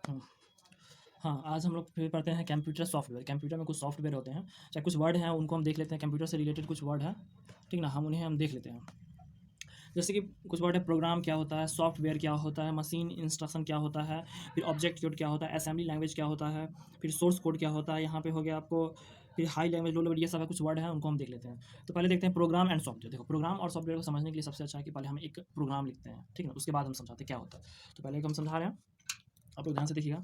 हम्म, हाँ, आज हम लोग फिर पढ़ते हैं कंप्यूटर सॉफ्टवेयर। कंप्यूटर में कुछ सॉफ्टवेयर होते हैं, चाहे कुछ वर्ड हैं उनको हम देख लेते हैं। कंप्यूटर से रिलेटेड कुछ वर्ड हैं, ठीक ना, हम उन्हें देख लेते हैं। जैसे कि कुछ वर्ड है, प्रोग्राम क्या होता है, सॉफ्टवेयर क्या होता है, मशीन इंस्ट्रक्शन क्या होता है, फिर ऑब्जेक्ट कोड क्या होता है, असेंबली लैंग्वेज क्या होता है, फिर सोर्स कोड क्या होता है, यहाँ पे हो गया आपको, फिर हाई लैंग्वेज, लो लेवल, ये सब है कुछ वर्ड है, उनको हम देख लेते हैं। तो पहले देखते हैं प्रोग्राम एंड सॉफ्टवेयर। देखो, प्रोग्राम और सॉफ्टवेयर को समझने के लिए सबसे अच्छा है कि पहले हम एक प्रोग्राम लिखते हैं, ठीक है ना, उसके बाद हम समझाते हैं क्या होता है। तो पहले एक हम समझा रहे हैं, आप लोग ध्यान से देखिएगा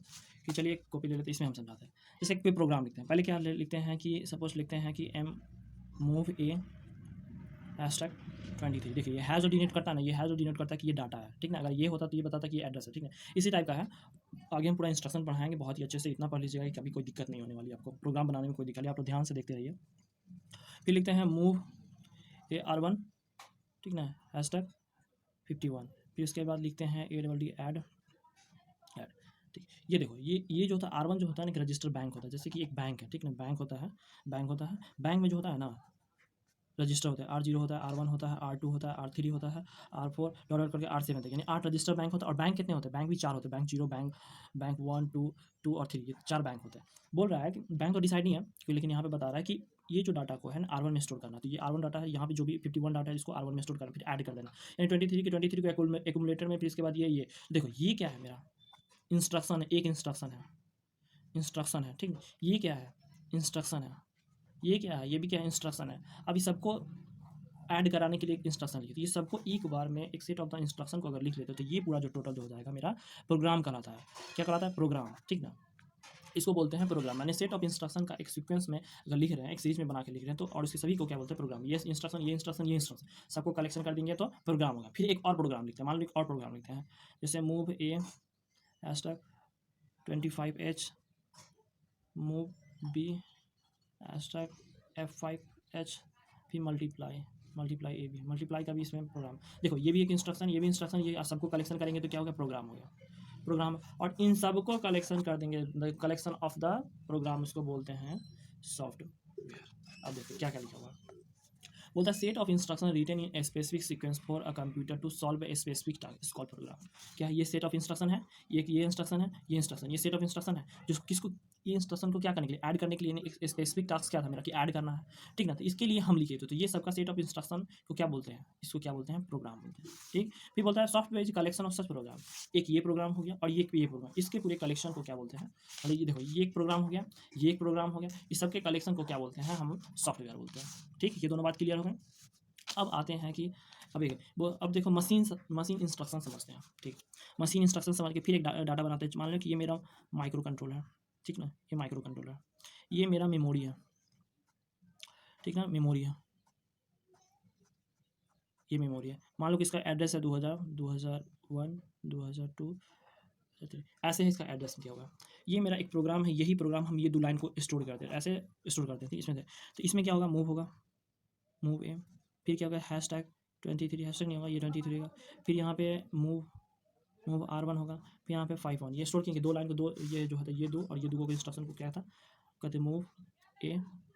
कि चलिए एक कॉपी ले लेते हैं, इसमें हम समझाते हैं। जैसे कोई प्रोग्राम लिखते हैं, पहले क्या लिखते हैं कि सपोज लिखते हैं कि एम मूव ए हैशटैग 23। देखिए ये हैज़ जो डिनोट करता है ना, ये हैज़ जो डिनोट करता है कि ये डाटा है, ठीक ना। अगर ये होता तो ये बताता कि ये एड्रेस है, ठीक है। इसी टाइप का है। आगे हम पूरा इंस्ट्रक्शन पढ़ाएंगे बहुत ही अच्छे से, इतना पढ़ लीजिएगा कि कभी कोई दिक्कत नहीं होने वाली आपको, प्रोग्राम बनाने में कोई दिक्कत नहीं, आप लोग ध्यान से देखते रहिए। फिर लिखते हैं मूव ए R1, ठीक ना, हैशटैग 51। फिर उसके बाद लिखते हैं ADD ऐड, ठीक। ये देखो, ये जो होता है R1 जो होता है ना, एक रजिस्टर बैंक होता है। जैसे कि एक बैंक है, ठीक ना, बैंक होता है, बैंक होता है। बैंक में जो होता है ना, रजिस्टर होता है, R0 होता है, R1 होता है, R2 होता है, R3 होता है, R4 डॉलर करके R7 तक, यानी 8 रजिस्टर बैंक होता है। और बैंक कितने होते हैं? बैंक भी 4 होते हैं, बैंक जीरो, बैंक बैंक 1 2 और 3, ये 4 बैंक होते हैं। बोल रहा है कि बैंक तो डिसाइड नहीं है क्यों, लेकिन यहाँ पे बता रहा है कि ये जो डाटा को है ना R1 में स्टोर करना। तो ये R1 डाटा है, यहाँ पे जो भी 51 डाटा है इसको R1 में स्टोर करना, फिर ऐड कर देना, यानी 23 को एक्यूमुलेटर में, फिर इसके बाद ये देखो ये क्या है, मेरा इंस्ट्रक्शन है, एक इंस्ट्रक्शन है, इंस्ट्रक्शन है, ठीक। ये क्या है? इंस्ट्रक्शन है। ये क्या है? ये भी क्या है? इंस्ट्रक्शन है। अब इस सबको ऐड कराने के लिए एक इंस्ट्रक्शन लिखी, तो ये सबको एक बार में एक सेट ऑफ द इंस्ट्रक्शन को अगर लिख लेते हो तो ये पूरा जो टोटल जो हो जाएगा मेरा प्रोग्राम कहलाता है। क्या कहलाता है? प्रोग्राम, ठीक ना। इसको बोलते हैं प्रोग्राम, मैंने सेट ऑफ इंस्ट्रक्शन का एक सीक्वेंस में अगर लिख रहे हैं, एक सीरीज में बना के लिख रहे हैं, तो और इसके सभी को क्या बोलते हैं? प्रोग्राम। ये इंस्ट्रक्शन, ये इंस्ट्रक्शन, ये इंस्ट्रक्शन सबको कलेक्शन कर देंगे तो प्रोग्राम होगा। फिर एक और प्रोग्राम लिखते हैं, मान लो एक और प्रोग्राम लिखते हैं, जैसे move A hashtag 25H, move B hashtag F5H, फिर मल्टीप्लाई ए बी, मल्टीप्लाई का भी इसमें प्रोग्राम। देखो ये भी एक इंस्ट्रक्शन, ये भी इंस्ट्रक्शन, ये सबको कलेक्शन करेंगे तो क्या हो गया? प्रोग्राम हो गया, प्रोग्राम। और इन सबको कलेक्शन कर देंगे, the collection of the program, उसको बोलते हैं सॉफ्टवेयर। अब देखो क्या क्या लिखा हुआ है, बोलता है set of instruction written in a specific sequence for a computer to solve a specific task is called program. क्या है? ये सेट ऑफ इंस्ट्रक्शन है, ये इंस्ट्रक्शन है, ये इंस्ट्रक्शन, ये सेट ऑफ इंस्ट्रक्शन है, जिसको किसको, ये इंस्ट्रक्शन को क्या करने के लिए? ऐड करने के लिए। एक स्पेसिफिक टास्क क्या था मेरा कि ऐड करना है, ठीक ना। तो इसके लिए हम लिखे थे, तो ये सबका सेट ऑफ इंस्ट्रक्शन को क्या बोलते हैं? इसको क्या बोलते हैं? प्रोग्राम बोलते हैं, ठीक। फिर बोलता है software is collection of such program. एक ये प्रोग्राम हो गया और ये प्रोग्राम, इसके पूरे कलेक्शन को क्या बोलते हैं? मतलब ये देखो, ये एक प्रोग्राम हो गया, ये एक प्रोग्राम हो गया, इस सबके कलेक्शन को क्या बोलते हैं? हम सॉफ्टवेयर बोलते हैं, ठीक। ये दोनों बात क्लियर हो गई। अब आते हैं कि अब देखो मशीन इंस्ट्रक्शन समझते हैं, ठीक। मशीन इंस्ट्रक्शन समझ के फिर एक डाटा बनाते हैं। मान लो कि ये मेरा माइक्रो कंट्रोलर है, ठीक ना, ये माइक्रो कंट्रोलर, ये मेरा मेमोरी है, ठीक ना, मेमोरी है, ये मेमोरी है। मान लो कि इसका एड्रेस है 2001, 2002, ऐसे ही इसका एड्रेस दिया हुआ है। ये मेरा एक प्रोग्राम है, यही प्रोग्राम हम ये दो लाइन को स्टोर करते हैं, ऐसे स्टोर करते थे इसमें से। तो इसमें क्या होगा? मूव होगा, मूव ए, फिर क्या होगा? हैश टैग 23, हैश टैग नहीं होगा, ये 23 का। फिर यहाँ पे मूव मूव R1 होगा, फिर यहाँ पे 5 1, ये स्टोर किए दो लाइन को, दो ये जो होता है ये दो, और ये दो को इंस्ट्रक्शन को क्या था? कहते मूव ए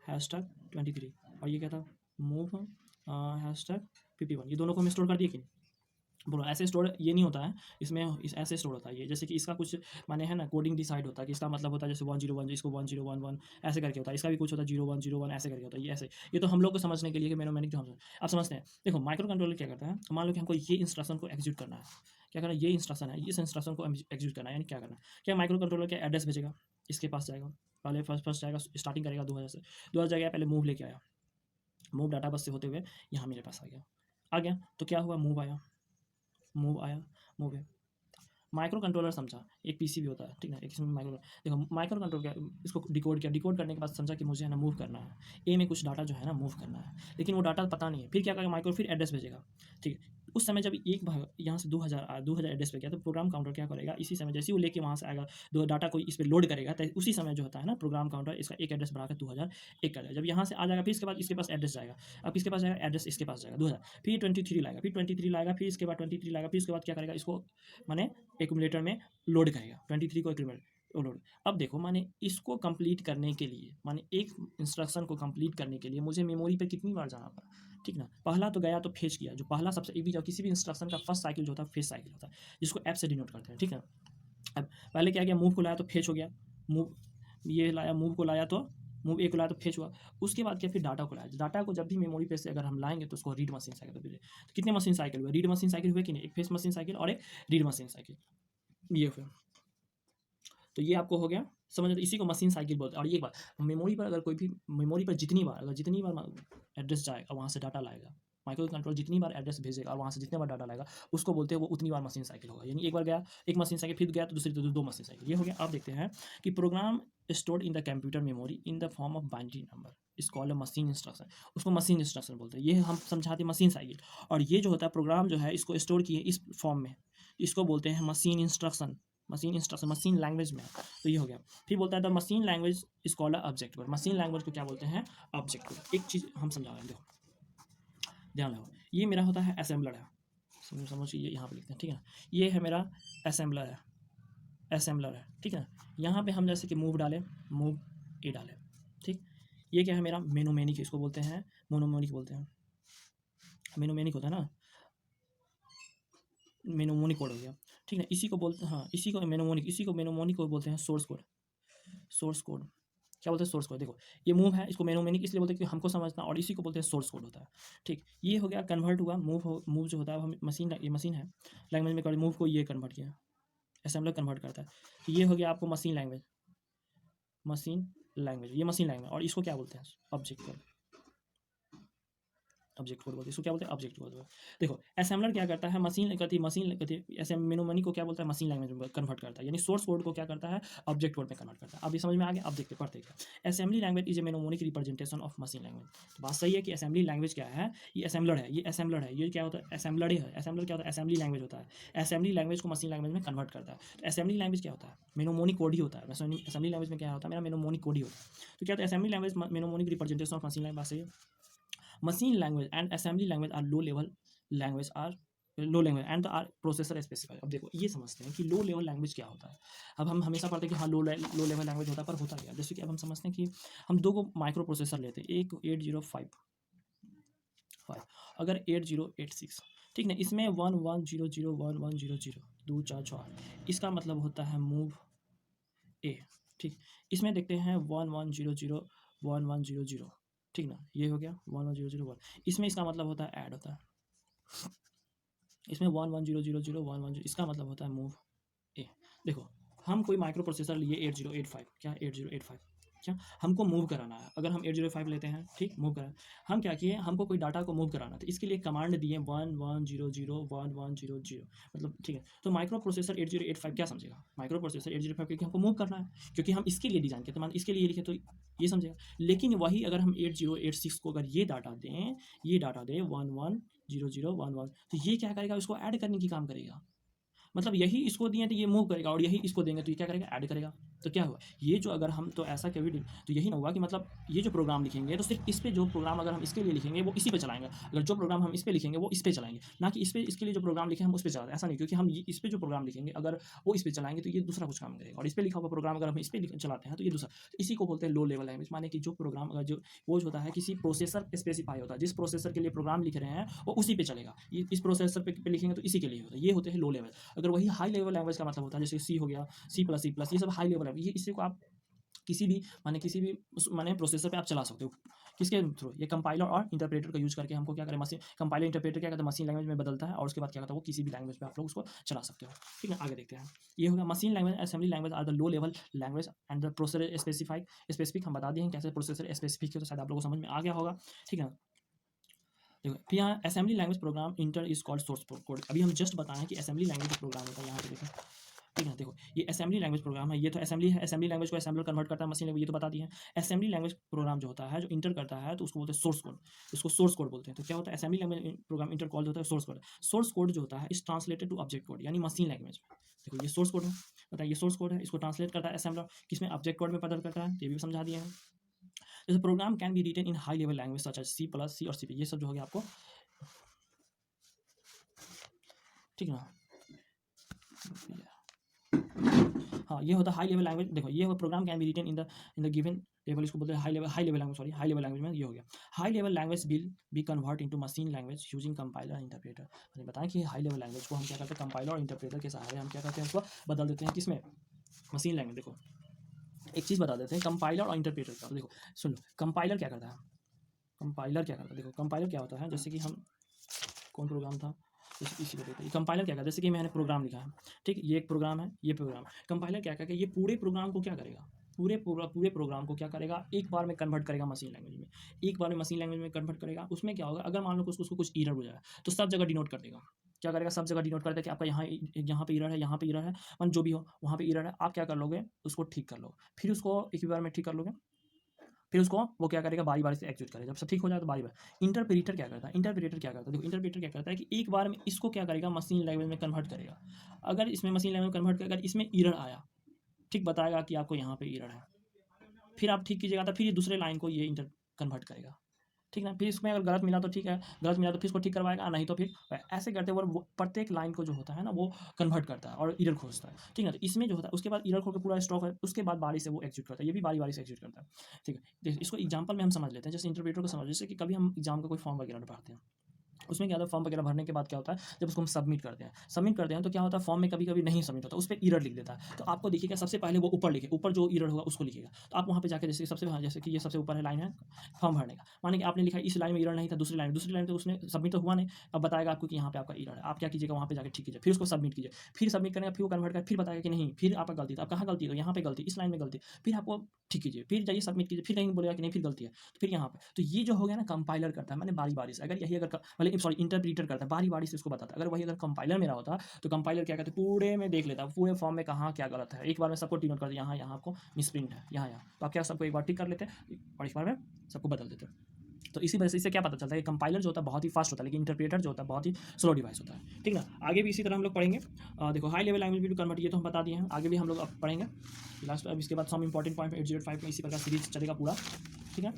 हैश टैग 23, और ये क्या था? Move hash tag 51। ये दोनों को हम स्टोर कर दिए कि नहीं? बोलो, ऐसे स्टोर ये नहीं होता है इसमें, ऐसे स्टोर होता है ये, जैसे कि इसका कुछ माने है ना, कोडिंग डिसाइड होता है कि इसका मतलब होता है जैसे 101, इसको 1011 ऐसे करके होता है, इसका भी कुछ होता है 0101 ऐसे करके होता है। ये ऐसे, ये तो हम लोग को समझने के लिए कि मैंने जो हम अब समझते हैं। देखो माइक्रो कंट्रोलर क्या करता है, मान लो कि हमको ये इंस्ट्रक्शन को एग्जीक्यूट करना है, क्या करना है? ये इंस्ट्रक्शन है, इस इंस्ट्रक्शन को एग्जीक्यूट करना है, यानी क्या करना है? क्या माइक्रो कंट्रोलर क्या एड्रेस भेजेगा, इसके पास जाएगा, पहले फर्स्ट जाएगा, स्टार्टिंग करेगा 2000 से, 2000 जाएगा, पहले मूव लेके आया, मूव डाटा बस से होते हुए यहाँ मेरे पास आ गया। तो क्या हुआ? मूव आया, मूव आया, मूव है। माइक्रो कंट्रोलर समझा, एक पीसी भी होता है, ठीक ना, एक इसमें माइक्रो, देखो माइक्रो कंट्रोल क्या, इसको डिकोड किया, डिकोड करने के बाद समझा कि मुझे है ना मूव करना है, ए में कुछ डाटा जो है ना मूव करना है, लेकिन वो डाटा पता नहीं है। फिर क्या करेगा माइक्रो? फिर एड्रेस भेजेगा, ठीक। उस समय जब एक भाग यहाँ से 2000 एड्रेस पे गया, तो प्रोग्राम काउंटर क्या करेगा? इसी समय जैसे ही वो लेके वहाँ से आएगा, दो डाटा को इस पर लोड करेगा, तो उसी समय जो होता है ना, प्रोग्राम काउंटर इसका एक एड्रेस बढ़ाकर 2001 कर देगा। जब यहाँ से आ जाएगा, फिर इसके बाद इसके पास एड्रेस जाएगा, अब इसके पास जाएगा एड्रेस, इसके पास जाएगा 2000, फिर 23 लाएगा, फिर 23 लाएगा, फिर इसके बाद 23 लाएगा, फिर उसके बाद क्या करेगा? इसको माने एक्यूमुलेटर में लोड करेगा, 23 को लोड। अब देखो माने इसको कंप्लीट करने के लिए, माने एक इंस्ट्रक्शन को कंप्लीट करने के लिए मुझे मेमोरी पे कितनी बार जाना पड़ा, ठीक ना। पहला तो गया तो फेच किया, जो पहला सबसे एक भी किसी भी इंस्ट्रक्शन का फर्स्ट साइकिल जो होता है फेच साइकिल होता है, जिसको एफ से डिनोट करते हैं, ठीक है। अब पहले क्या किया, मूव को लाया तो फेच हो गया, मूव ये लाया, मूव को लाया तो मूव ए को लाया तो फेच हुआ। उसके बाद क्या, फिर डाटा को लाया। डाटा को जब भी मेमोरी पे से अगर हम लाएंगे तो उसको रीड मशीन साइकिल तो कितने मशीन साइकिल हुए, रीड मशीन साइकिल हुए कि नहीं, एक फेच मशीन साइकिल और एक रीड मशीन साइकिल, ये हुए। तो ये आपको हो गया समझ में, इसी को मशीन साइकिल बोलते हैं। और ये बात, मेमोरी पर अगर कोई भी मेमोरी पर जितनी बार एड्रेस जाएगा वहाँ से डाटा लाएगा, माइक्रो कंट्रोल जितनी बार एड्रेस भेजेगा और वहाँ से जितने बार डाटा लाएगा उसको बोलते हैं वो उतनी बार मशीन साइकिल होगा। यानी एक बार गया एक मशीन साइकिल, फिर गया तो दूसरी तो दो मशीन साइकिल, ये हो गया। अब देखते हैं कि program stored in the computer memory in the form of binary number is called a machine instruction, उसको मशीन इंस्ट्रक्शन बोलते हैं। ये हम समझाते हैं मशीन साइकिल। और ये जो होता है प्रोग्राम जो है इसको स्टोर किए इस फॉर्म में, इसको बोलते हैं मशीन इंस्ट्रक्शन, मशीन लैंग्वेज में। तो ये हो गया। फिर बोलता है the machine language is called object code, machine language को क्या बोलते हैं, ऑब्जेक्ट कोड। एक चीज़ हम समझा रहे हैं, देखो ध्यान रखो, ये मेरा होता है असेंबलर है, समझिए ये यहाँ पे लिखते हैं, ठीक है ना। ये है मेरा असेंबलर है, ठीक है ना। यहाँ पे हम जैसे कि मूव डालें, मूव ए डालें, ठीक। ये क्या है मेरा मेनोमेनिक, इसको बोलते हैं मोनोमोनिक बोलते हैं, मेनोमेनिक होता है ना, मेनोमोनिक कोड हो गया, ठीक है। इसी को बोलते हैं, हाँ इसी को मेनोमोनिक को बोलते हैं सोर्स कोड। क्या बोलते हैं, सोर्स कोड। देखो ये मूव है, इसको मेनोमेनिक इसलिए बोलते हैं कि हमको समझना, और इसी को बोलते हैं सोर्स कोड होता है, ठीक। ये हो गया कन्वर्ट हुआ, मूव जो होता है हम मशीन, ये मशीन है लैंग्वेज में, मूव को ये कन्वर्ट किया, असेंबलर कन्वर्ट करता है। तो ये हो गया आपको मशीन लैंग्वेज, ये मशीन लैंग्वेज। और इसको क्या बोलते हैं, ऑब्जेक्ट कोड बोलते हैं, इसको क्या बोलते हैं, ऑब्जेक्ट कोड बोलते हैं। देखो असेंबलर क्या करता है, मशीन ऐसे मेनोमनी को क्या बोलता है, मशीन लैंग्वेज में कन्वर्ट करता है, यानी सोर्स कोड को क्या करता है, ऑब्जेक्ट कोड में कन्वर्ट करता है। अब ये समझ में आ गया, अब देखते पढ़ते हैं। Assembly language is a mnemonic representation of machine language. तो बात सही है कि असेंबली लैंग्वेज क्या है, ये असेंबलर है, ये क्या होता है, असेंबलर है। असेंबलर क्या होता है, असेंबली लैंग्वेज होता है, असेंबली लैंग्वेज को मशीन लैंग्वेज में कन्वर्ट करता है। तो असेंबली लैंग्वेज क्या होता है, मेनोमोनिक कोड ही होता है। असेंबली लैंग्वेज में क्या होता है, मेरा मेनोमोनिक कोड ही होता है। तो क्या होता है, assembly language mnemonic representation of machine language. Machine language and assembly language are low level language and are processor specified। अब देखो ये समझते हैं कि लो लेवल लैंग्वेज क्या होता है। अब हम हमेशा पढ़ते हैं कि हाँ लो लेवल लैंग्वेज होता है, पर होता क्या, जैसे कि अब हम समझते हैं कि हम दो को माइक्रो प्रोसेसर लेते हैं, एक 8055, अगर 8086, ठीक ना, इसमें 11001100 2 4 6, इसका मतलब होता है मूव ए, ठीक। इसमें देखते हैं 11001100, ठीक ना, ये हो गया 11001, इसमें इसका मतलब होता है ऐड होता है, इसमें 11000110, इसका मतलब होता है मूव ए। देखो हम कोई माइक्रो प्रोसेसर लिए 8085, क्या 8085, क्या हमको मूव कराना है, अगर हम 8085 लेते हैं, ठीक, मूव कराना, हम क्या किए, हमको कोई डाटा को मूव कराना था, इसके लिए कमांड दिए 11001100, मतलब ठीक है। तो माइक्रो प्रोसेसर 8085 क्या समझेगा, माइक्रो प्रोसेसर 8085 क्योंकि हमको मूव करना है, क्योंकि हम इसके लिए डिज़ाइन किए, तो मान इसके लिए लिखे तो ये समझेगा। लेकिन वही अगर हम 8086 को अगर ये डाटा दें 110011, तो ये क्या करेगा, उसको ऐड करने की काम करेगा। मतलब यही इसको दिए तो ये मूव करेगा, और यही इसको देंगे तो ये क्या करेगा, ऐड करेगा। तो क्या हुआ, ये जो अगर हम तो ऐसा कभी तो यही ना हुआ कि मतलब ये जो प्रोग्राम लिखेंगे तो सिर्फ इस पे, जो प्रोग्राम अगर हम इसके लिए लिखेंगे वो इसी पे चलाएंगे, अगर जो प्रोग्राम हम इस पे लिखेंगे वो इस पे चलाएंगे, ना कि इस पे, इसके लिए जो प्रोग्राम लिखे हम उस पे चलाते, ऐसा नहीं, क्योंकि हम इस पे जो प्रोग्राम लिखेंगे अगर वो इस पे चलाएंगे तो ये दूसरा कुछ काम करेगा, और इस पे लिखा हुआ प्रोग्राम अगर हम इस पे चलाते हैं तो ये दूसरा। तो इसी को बोलते हैं लो लेवल लैंग्वेज, माने कि जो प्रोग्राम अगर जो वो जो होता है किसी प्रोसेसर स्पेसिफाई होता है, जिस प्रोसेसर के लिए प्रोग्राम लिख रहे हैं वो उसी पे चलेगा, इस प्रोसेसर पे लिखेंगे तो इसी के लिए होता है, ये होते हैं लो लेवल। अगर वही हाई लेवल लैंग्वेज का मतलब होता है, जैसे सी हो गया, C++, ये सब हाई लेवल है, ये इसी को आप किसी भी माने प्रोसेसर पे आप चला सकते हो, किसके थ्रू, ये कंपाइलर और इंटरप्रेटर का यूज करके हमको क्या करें, मशीन कंपाइलर इंटरप्रेटर क्या करता है, मशीन लैंग्वेज में बदलता है, और उसके बाद क्या करता है वो किसी भी लैंग्वेज पे आप लोग उसको चला सकते हो, ठीक है। आगे देखते हैं, ये होगा machine language, assembly language are the low level language and the processor specific हम बता दिए हैं कैसे प्रोसेसर स्पेसिफिक है, तो शायद आप लोगों को समझ में आ गया होगा, ठीक है। देखो फिर यहाँ assembly language program inter is called source code. अभी हम जस्ट बताएं कि असेंबली लैंग्वेज प्रोग्राम होता है, यहाँ पे देखो, ठीक है। देखो ये असेंबली लैंग्वेज प्रोग्राम है, ये तो असेंबली है, असेंबली लैंग्वेज को असेंबलर कन्वर्ट करता है, मशीन लैंग्वेज, ये तो बता दिए हैं। असेंबली लैंग्वेज प्रोग्राम जो होता है, जो इंटर करता है, तो उसको बोलते हैं सोर्स कोड, इसको सोर्स कोड बोलते हैं। तो क्या होता है, assembly language program inter call होता है सोर्स कोड। सोर्स कोड जो होता है is translated to object code, यानी मशीन लैंग्वेज। देखो ये सोर्स कोड है, बताइए ये सोर्स कोड है, इसको ट्रांसलेट करता है असेंबलर, किसमें, ऑब्जेक्ट कोड में बदल करता है, ये भी समझा दिए हैं। जैसे program can be written in high level language such as C++, C और C++, ये सब जो हो गया आपको, ठीक है ना। हाँ हाँ, ये होता है हाई लेवल लैंग्वेज। देखो ये program can be written in the given level, इसको बोलते हैं high level language, sorry high level language में ये हो गया। High level language will be convert into machine language using compiler and interpreter. मैंने बताया कि हाई लेवल लैंग्वेज को हम क्या करते हैं, कंपाइलर और इंटरप्रेटर के सहारे हम क्या करते हैं, उसको बदल देते हैं किसमें, मशीन लैंग्वेज। देखो एक चीज़ बता देते हैं कंपाइलर और इंटरप्रेटर का। देखो सुन लो, कंपाइलर क्या करता है, कंपाइलर क्या करता है, देखो कंपाइलर क्या होता है, जैसे कि हम कौन प्रोग्राम था, जैसे इसी को देखते हैं। कंपाइलर क्या करता है, जैसे कि मैंने प्रोग्राम लिखा है, ठीक, ये एक प्रोग्राम है, ये प्रोग्राम। कंपाइलर क्या करेगा, ये पूरे प्रोग्राम को क्या करेगा, पूरे प्रोग्राम को क्या करेगा, एक बार में कन्वर्ट करेगा मशीन लैंग्वेज में, एक बार में मशीन लैंग्वेज में कन्वर्ट करेगा। उसमें क्या होगा, अगर मान लो उसको कुछ एरर हो जाए तो सब जगह डिनोट कर देगा। क्या करेगा, सब जगह डिनोट कर देगा कि आपका यहाँ पे एरर है, यहाँ पे एरर है, और जो भी हो वहाँ पे एरर है, आप क्या कर लोगे, उसको ठीक कर लो, फिर उसको एक ही बार में ठीक कर लोगे। फिर उसको वो क्या करेगा, बारी बारी से एग्जीक्यूट करेगा, जब सब ठीक हो जाए तो बारी बारी। इंटरप्रेटर क्या करता है, इंटरप्रेटर क्या करता है, देखो इंटरप्रेटर क्या करता है कि एक बार में इसको क्या करेगा, मशीन लैंग्वेज में कन्वर्ट करेगा। अगर इसमें मशीन लैंग्वेज में कन्वर्ट करेगा, अगर इसमें एरर आया, ठीक, बताएगा कि आपको यहाँ पे एरर है, फिर आप ठीक कीजिएगा, तो फिर ये दूसरे लाइन को ये इंटर कन्वर्ट करेगा, ठीक ना। फिर इसमें अगर गलत मिला तो ठीक है, गलत मिला तो फिर इसको ठीक करवाएगा, नहीं तो फिर ऐसे करते हुए वो प्रत्येक लाइन को जो होता है ना वो कन्वर्ट करता है और एरर खोजता है, ठीक है। तो इसमें जो होता है उसके बाद एरर खोल के पूरा स्टॉप है, उसके बाद बारी से वो एग्जीक्यूट करता है, ये भी बारी बारी से एग्जीक्यूट करता है, ठीक है। देखिए इसको एग्जाम्पल में हम समझ लेते हैं, जैसे इंटरप्रेटर को समझ, जैसे कि कभी हम एग्जाम का कोई फॉर्म वगैरह भरते हैं, उसमें क्या होता है, फॉर्म वगैरह भरने के बाद क्या होता है, जब उसको हम सबमिट करते हैं तो क्या होता है, फॉर्म में कभी कभी नहीं सबमिट होता, उस पर एरर लिख देता है। तो आपको देखिएगा सबसे पहले वो ऊपर लिखे, ऊपर जो एरर होगा उसको लिखेगा। तो आप वहाँ पे जाकर जैसे सबसे, जैसे कि ये सबसे ऊपर है लाइन है फॉर्म भरने का, माने कि आपने लिखा इस लाइन में एरर नहीं था, दूसरी लाइन तो उसने सबमिट तो हुआ नहीं, अब बताएगा आपको कि यहाँ पे आपका एरर है। आप क्या कीजिएगा, वहाँ पे जाकर ठीक कीजिए, फिर उसको सबमिट कीजिए, फिर सबमिट करेंगे, फिर वो कन्वर्ट कर, फिर बताएगा कि नहीं, फिर आपका गलती था, आप कहाँ गलती है, तो यहाँ पे गलती, इस लाइन में गलती, फिर आपको ठीक कीजिए, फिर जाइए सबमिट कीजिए, फिर नहीं बोलेगा कि नहीं फिर गलती है, तो फिर यहाँ पे। तो ये जो हो गया ना, कंपाइलर करता है, मैंने बारी बारी से, अगर यही अगर मतलब सॉरी इंटरप्रीटर करता है, बारी बारी से उसको बताता है। अगर वही अगर कंपाइलर मेरा होता तो कंपाइलर क्या करते, पूरे में देख लेता, पूरे फॉर्म में कहाँ क्या गलत है, एक बार में सबको टी नोट कर दिया, यहाँ आपको मिसप्रिंट है, यहाँ तो आप क्या सबको एक बार ठीक कर लेते और एक बार में सबको बदल देते। तो इसी वजह से इससे क्या पता चलता है कि कंपाइलर जो होता है बहुत ही फास्ट होता है, लेकिन इंटरप्रेटर जो होता है बहुत ही स्लो डिवाइस होता है, ठीक ना। आगे भी इसी तरह हम लोग पढ़ेंगे। देखो हाई लेवल लैंग्वेज भी कन्वर्ट, ये तो हम बता दिए हैं, आगे भी हम लोग अब पढ़ेंगे लास्ट। अब इसके बाद सम इंपॉर्टेंट पॉइंट 805 में इसी प्रकार सीरीज चलेगा पूरा, ठीक है।